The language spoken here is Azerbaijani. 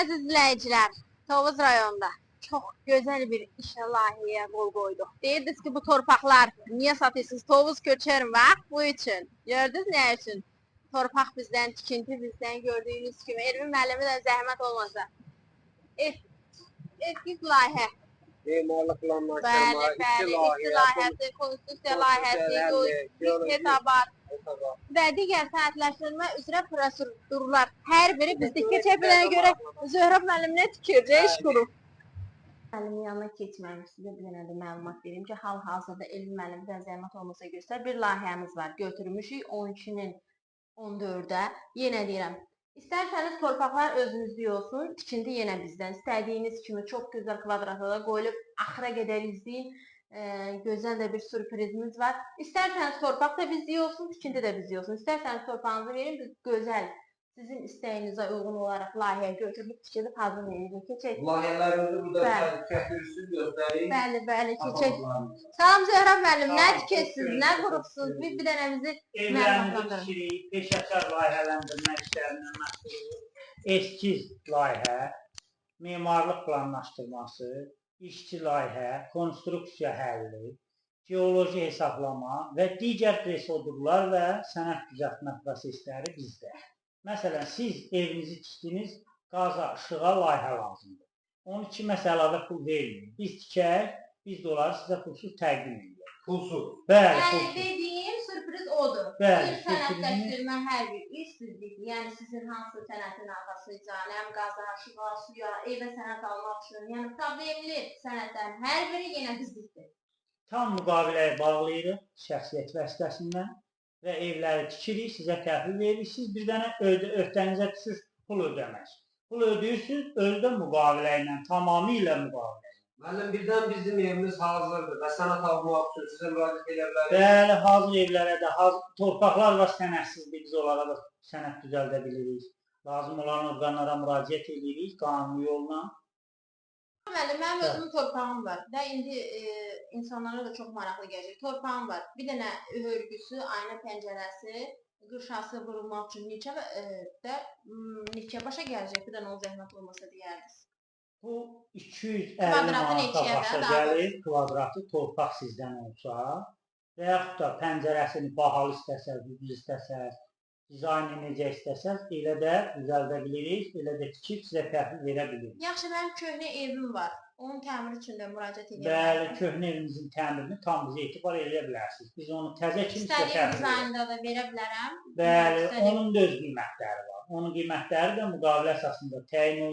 Əziz izləyicilər, Tovuz rayonunda çox gözəl bir işə layihəyə qol qoyduq. Deyirdiniz ki, bu torpaqlar niyə satıyorsunuz? Tovuz köçər vaxt bu üçün. Gördünüz nə üçün? Torpaq bizdən, tikinti bizdən gördüyünüz kimi. Elvin müəllimi də zəhmət olmasa. Eskiz layihə. Memarlıq planlaşdırma, Bəli, işçi layihəsi, konstitusiya layihəsi, kitabat və digər sənədləşdirmə üzrə prosedurlar. Hər biri bizdə keçə bilənə görə Zöhrab müəllimlə tikircə iş qurub. Müəllimin yanına keçməyim, sizə bir dənə də məlumat verim ki, hal-hazırda Elvin müəllimdən zəhmət olmasa göstər, bir layihəmiz var. Götürmüşük 12-nin 14-ə. Yenə deyirəm, İstərsəniz torpaqlar özünüzdə olsun, tikinti yenə bizdən. İstədiyiniz kimi çox gözəl kvadratlara qoyulub, axıra qədər izləyin. Gözəl də bir sürprizimiz var. İstərsəniz torpaq da bizdə olsun, tikinti də bizdə olsun. İstərsəniz torpağınızı verin, biz gözəl, sizin istəyinizə uyğun olaraq layihə götürülüb, tikilib hazır verəcək. Keçək. Layihələrimizi burada çəkilirsiniz, göstərin. Bəli, keçək. Salam Zöhrab müəllim, nə tikəsiniz, nə qurubsunuz? Bir dənə bizi evlərimizi tikirik, peşəkar layihələndirmə işlərindən məsuluyuz. Eskiz layihə, memarlıq planlaşdırması, işçi layihə, konstruksiya həlli, geoloji hesablama və digər prosedurlar və sənəd düzəltmə prosesləri bizdə. Məsələn, siz evinizi tikdiniz, qaza, işığa layihə lazımdır. Onun için məsələdə pul verməyin. Biz tikək, biz də onları sizə pulsuz təqdim edək. Pulsuz. Yəni dediyim sürpriz odur. Bəli, Sənədləşdirmə hər bir iş bizdir. Yəni sizin hansı sənədin arxasıca, həm qaza, işığa, suya, evə sənəd almaq üçün, yəni problemli sənədlərin hər biri yenə bizdir. Tam müqaviləyə bağlayırıq şəxsiyyət vəsitəsindən və evləri tikirik, sizə təhvil veririk. Siz bir dənə öhdənizə düşür pul ödəmək. Pul ödəyirsiniz, özü də müqavilə ilə, tamamilə müqavilə. Müəllim, birdən bizim evimiz hazırdır və sənəd almaq üçün sizə müraciət edə bilərik. Bəli, hazır evlərə də, torpaqlar var sənədsizdir, biz onlara da sənəd düzəldə bilirik. Lazım olan orqanlara müraciət edirik qanuni yolla. Mənim özümün torpağım var. Və indi insanlara da çox maraqlı gələcək. Torpağım var. Bir dənə hörgüsü, ayna pəncərəsi, qırşası vurulmaq üçün neçə başa gələcək? Bir dənə o zəhmət olmasa deyərdiniz. Bu 250 manata başa gəlir, kvadratı torpaq sizdən olsa və yaxud da pəncərəsini bahalı istəsəz, ucuz istəsəz, dizaynı necə istəsəz, elə də düzəldə bilirik, elə də tikib sizə təhvil verə bilirik. Yaxşı, mənim köhnə evim var. Onun təmiri üçün də müraciət edə bilərsiniz. Bəli, bilərsiniz. köhnə evimizin təmirini tam bizə etibar edə bilərsiniz. Biz onu təzə kimi sizə İstədiyim təhvil dizaynda da verə bilərəm. Bəli, onun da öz qiymətləri var. Onun qiymətləri də müqavilə əsasında təyin olunur.